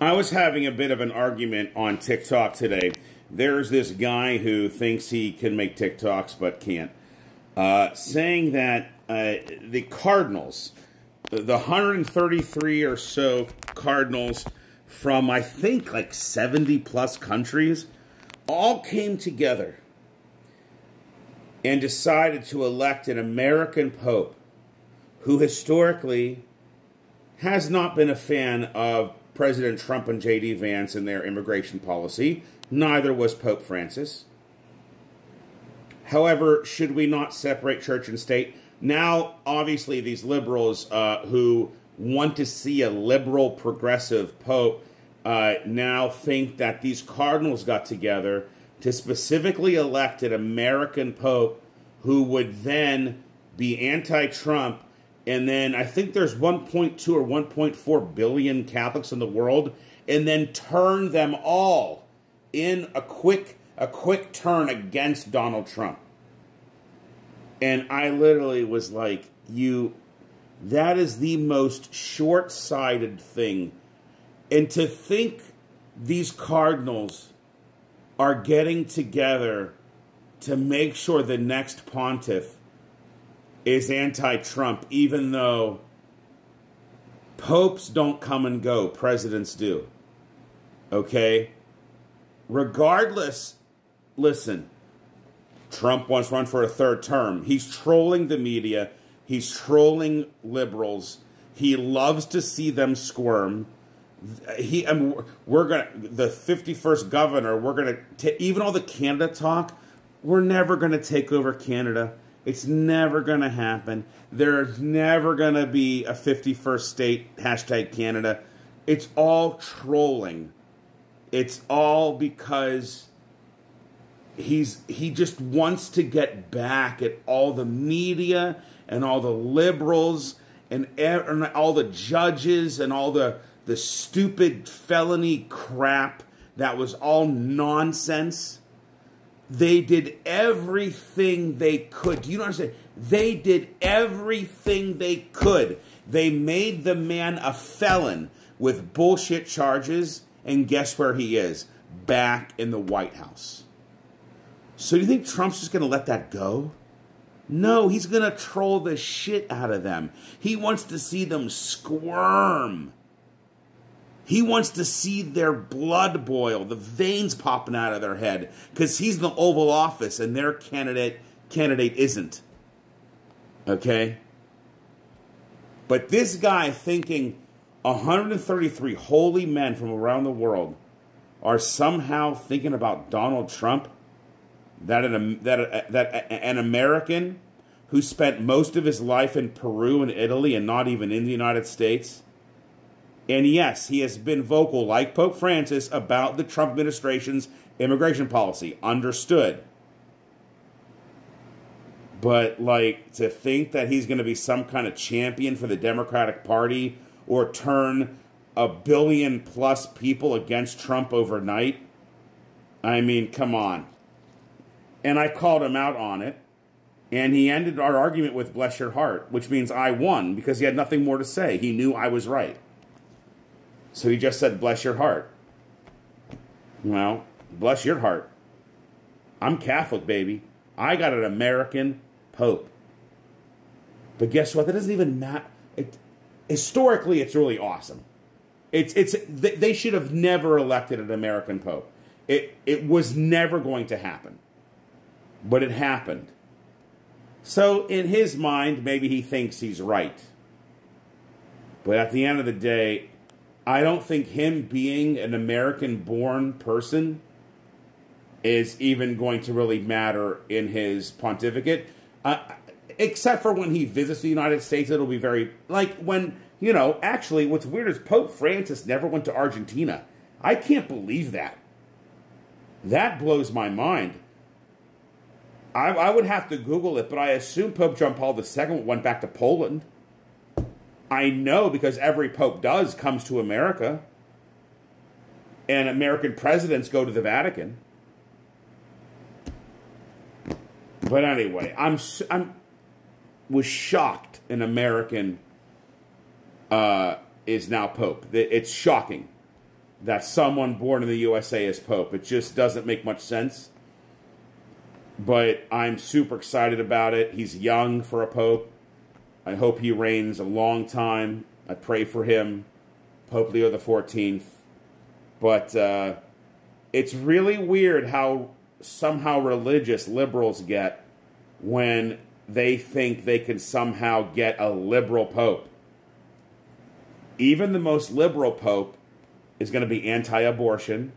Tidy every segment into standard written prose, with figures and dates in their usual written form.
I was having a bit of an argument on TikTok today. There's this guy who thinks he can make TikToks but can't, saying that the Cardinals, the 133 or so Cardinals from I think like 70 plus countries, all came together and decided to elect an American Pope who historically has not been a fan of President Trump and J.D. Vance and their immigration policy. Neither was Pope Francis. However, should we not separate church and state? Now, obviously, these liberals who want to see a liberal progressive pope now think that these cardinals got together to specifically elect an American pope who would then be anti-Trump. And then I think there's 1.2 or 1.4 billion Catholics in the world, and then turn them all in a quick turn against Donald Trump. And I literally was like, that is the most short-sighted thing. And to think these cardinals are getting together to make sure the next pontiff is anti-Trump, even though popes don't come and go, presidents do. Okay? Regardless, listen, Trump wants to run for a third term. He's trolling the media. He's trolling liberals. He loves to see them squirm. We're gonna, the 51st governor, we're gonna, even all the Canada talk, we're never gonna take over Canada. It's never going to happen. There's never going to be a 51st state, hashtag Canada. It's all trolling. It's all because he just wants to get back at all the media and all the liberals and all the judges and all the stupid felony crap that was all nonsense. They did everything they could. Do you know what I'm saying? They did everything they could. They made the man a felon with bullshit charges, and guess where he is? Back in the White House. So do you think Trump's just going to let that go? No, he's going to troll the shit out of them. He wants to see them squirm. He wants to see their blood boil, the veins popping out of their head, because he's in the Oval Office and their candidate isn't. Okay? But this guy thinking 133 holy men from around the world are somehow thinking about Donald Trump, that an American who spent most of his life in Peru and Italy and not even in the United States. And yes, he has been vocal, like Pope Francis, about the Trump administration's immigration policy. Understood. But, like, to think that he's going to be some kind of champion for the Democratic Party or turn 1 billion plus people against Trump overnight, I mean, come on. And I called him out on it. And he ended our argument with bless your heart, which means I won because he had nothing more to say. He knew I was right. So he just said, bless your heart. Well, bless your heart. I'm Catholic, baby. I got an American Pope. But guess what? That doesn't even matter. Historically, it's really awesome. They should have never elected an American Pope. It was never going to happen. But it happened. So in his mind, maybe he thinks he's right. But at the end of the day, I don't think him being an American-born person is even going to really matter in his pontificate. Except for when he visits the United States, it'll be very... Like when, actually, what's weird is Pope Francis never went to Argentina. I can't believe that. That blows my mind. I would have to Google it, but I assume Pope John Paul II went back to Poland. I know because every pope comes to America. And American presidents go to the Vatican. But anyway, was shocked an American is now pope. It's shocking. that someone born in the USA is Pope. It just doesn't make much sense. But I'm super excited about it. He's young for a Pope. I hope he reigns a long time. I pray for him, Pope Leo XIV. But it's really weird how somehow religious liberals get when they think they can somehow get a liberal Pope. Even the most liberal Pope is going to be anti-abortion,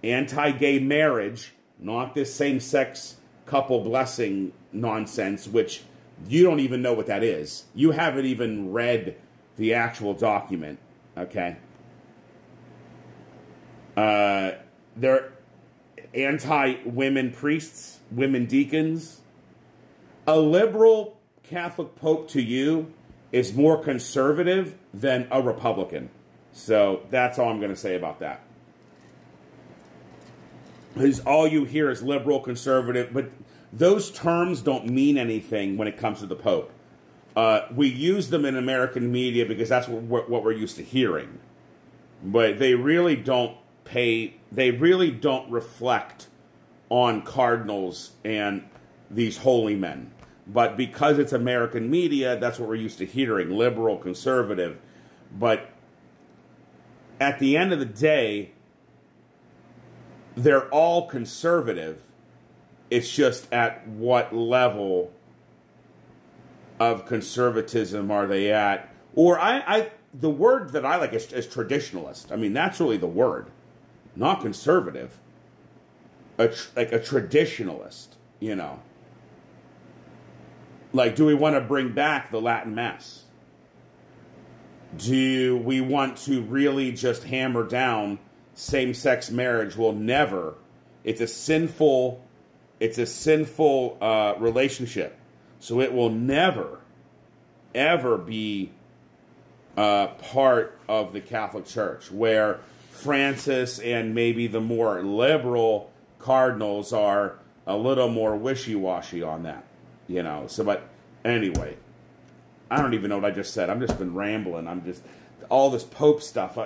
anti-gay marriage, not this same-sex couple blessing nonsense, which you don't even know what that is. You haven't even read the actual document, okay? They're anti-women priests, women deacons. A liberal Catholic Pope to you is more conservative than a Republican. So that's all I'm going to say about that. Because all you hear is liberal, conservative, but those terms don't mean anything when it comes to the Pope. We use them in American media because that's what we're used to hearing. But they really don't reflect on cardinals and these holy men. But because it's American media, that's what we're used to hearing, liberal, conservative. But at the end of the day, they're all conservative. It's just at what level of conservatism are they at? Or the word that I like is traditionalist. I mean, that's really the word, not conservative. Like a traditionalist, you know. Like, do we want to bring back the Latin Mass? Do we want to really just hammer down same-sex marriage? Will never. It's a sinful relationship. So it will never, ever be part of the Catholic Church, where Francis and maybe the more liberal cardinals are a little more wishy-washy on that. You know, so, but anyway, I don't even know what I just said. I've just been rambling. I'm just, all this Pope stuff.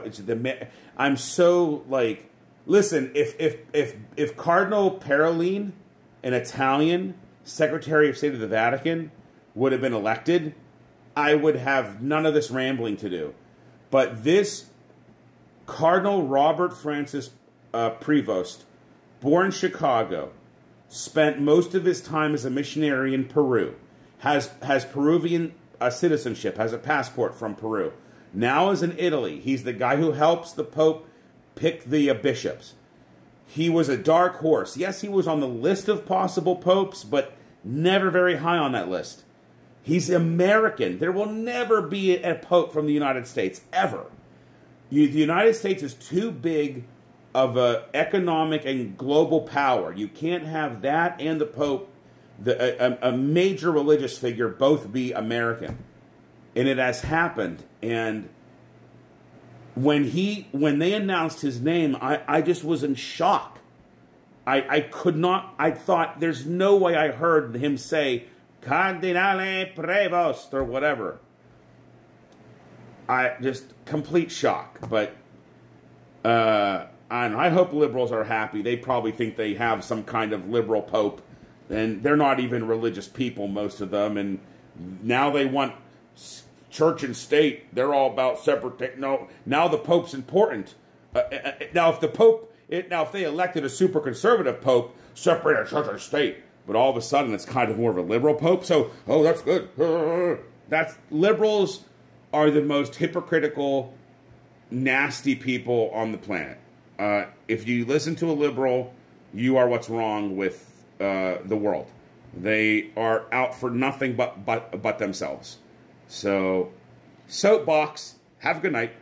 I'm so, like, listen, if Cardinal Parolin, an Italian Secretary of State of the Vatican, would have been elected, I would have none of this rambling to do. But this Cardinal Robert Francis Prevost, born in Chicago, spent most of his time as a missionary in Peru, has Peruvian citizenship, has a passport from Peru. Now is in Italy. He's the guy who helps the Pope pick the bishops. He was a dark horse. Yes, he was on the list of possible popes, but never very high on that list. He's American. There will never be a pope from the United States, ever. The United States is too big of an economic and global power. You can't have that and the Pope, a major religious figure, both be American. And it has happened. And when they announced his name, I just was in shock. I could not, I thought, there's no way I heard him say, Cardinale Prevost, or whatever. Just complete shock. But, I hope liberals are happy. They probably think they have some kind of liberal pope. And they're not even religious people, most of them. And now they want church and state. They're all about separate. No, now the pope's important. Now if they elected a super conservative pope, separated church and state. But all of a sudden it's kind of more of a liberal pope. So, oh, that's good. Liberals are the most hypocritical, nasty people on the planet. If you listen to a liberal, you are what's wrong with the world. They are out for nothing but themselves. So, soapbox. Have a good night.